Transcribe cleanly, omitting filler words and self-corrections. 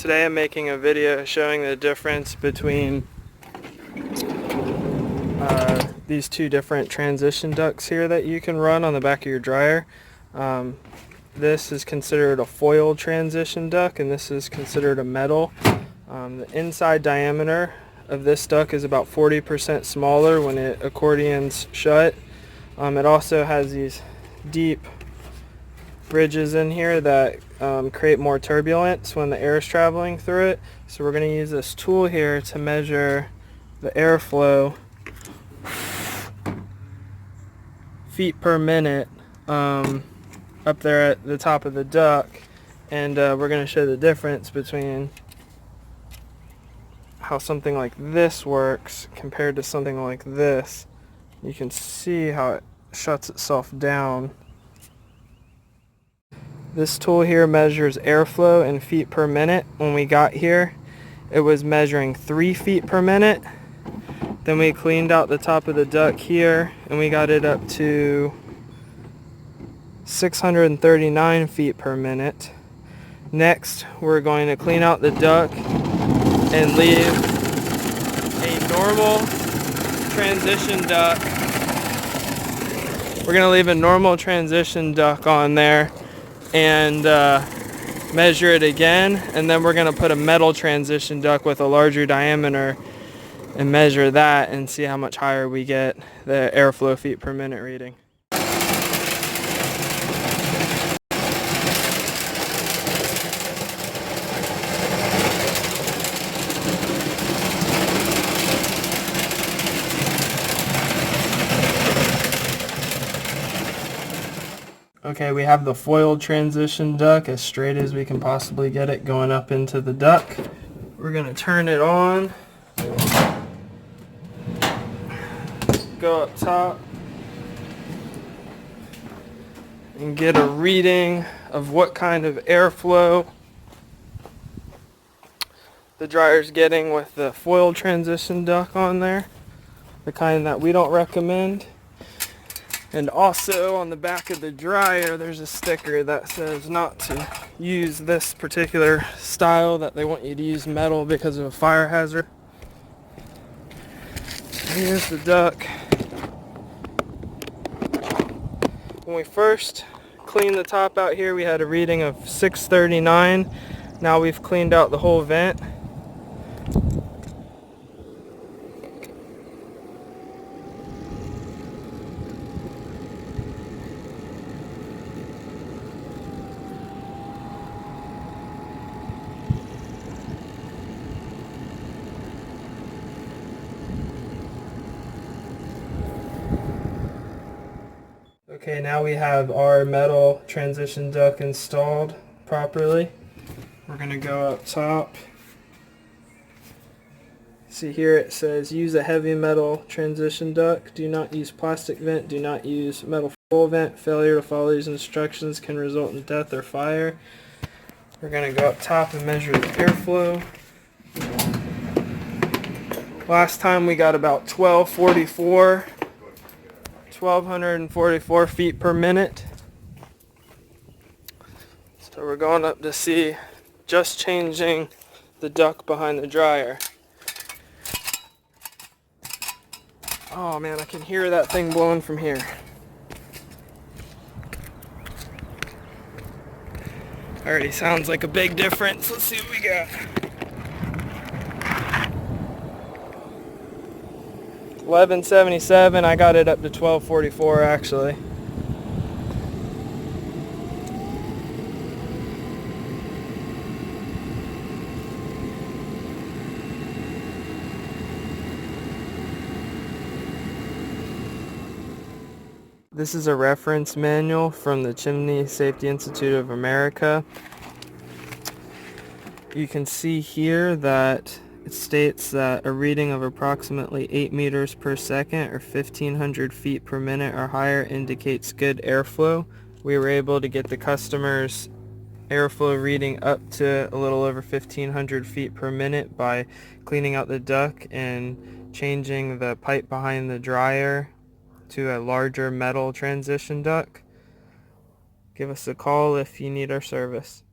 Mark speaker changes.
Speaker 1: Today I'm making a video showing the difference between these two different transition ducts here that you can run on the back of your dryer. This is considered a foil transition duct and this is considered a metal. The inside diameter of this duct is about 40% smaller when it accordions shut. It also has these deep bridges in here that create more turbulence when the air is traveling through it. So we're going to use this tool here to measure the airflow feet per minute up there at the top of the duct, and we're going to show the difference between how something like this works compared to something like this. You can see how it shuts itself down. This tool here measures airflow in feet per minute. When we got here, it was measuring 3 feet per minute. Then we cleaned out the top of the duct here and we got it up to 639 feet per minute. Next, we're going to clean out the duct and leave a normal transition duct. We're going to leave a normal transition duct on there and measure it again, and then we're going to put a metal transition duct with a larger diameter and measure that and see how much higher we get the airflow feet per minute reading. Okay, we have the foil transition duct as straight as we can possibly get it going up into the duct. We're going to turn it on, go up top, and get a reading of what kind of airflow the dryer's getting with the foil transition duct on there, the kind that we don't recommend. And also on the back of the dryer there's a sticker that says not to use this particular style, that they want you to use metal because of a fire hazard. Here's the duct. When we first cleaned the top out here we had a reading of 639. Now we've cleaned out the whole vent. Okay, now we have our metal transition duct installed properly. We're going to go up top. See here it says use a heavy metal transition duct. Do not use plastic vent. Do not use metal full vent. Failure to follow these instructions can result in death or fire. We're going to go up top and measure the airflow. Last time we got about 1244 feet per minute. So we're going up to see, just changing the duct behind the dryer. Oh man, I can hear that thing blowing from here. Already sounds like a big difference. Let's see what we got. 1177, I got it up to 1244 actually. This is a reference manual from the Chimney Safety Institute of America. You can see here that it states that a reading of approximately 8 meters per second or 1,500 feet per minute or higher indicates good airflow. We were able to get the customer's airflow reading up to a little over 1,500 feet per minute by cleaning out the duct and changing the pipe behind the dryer to a larger metal transition duct. Give us a call if you need our service.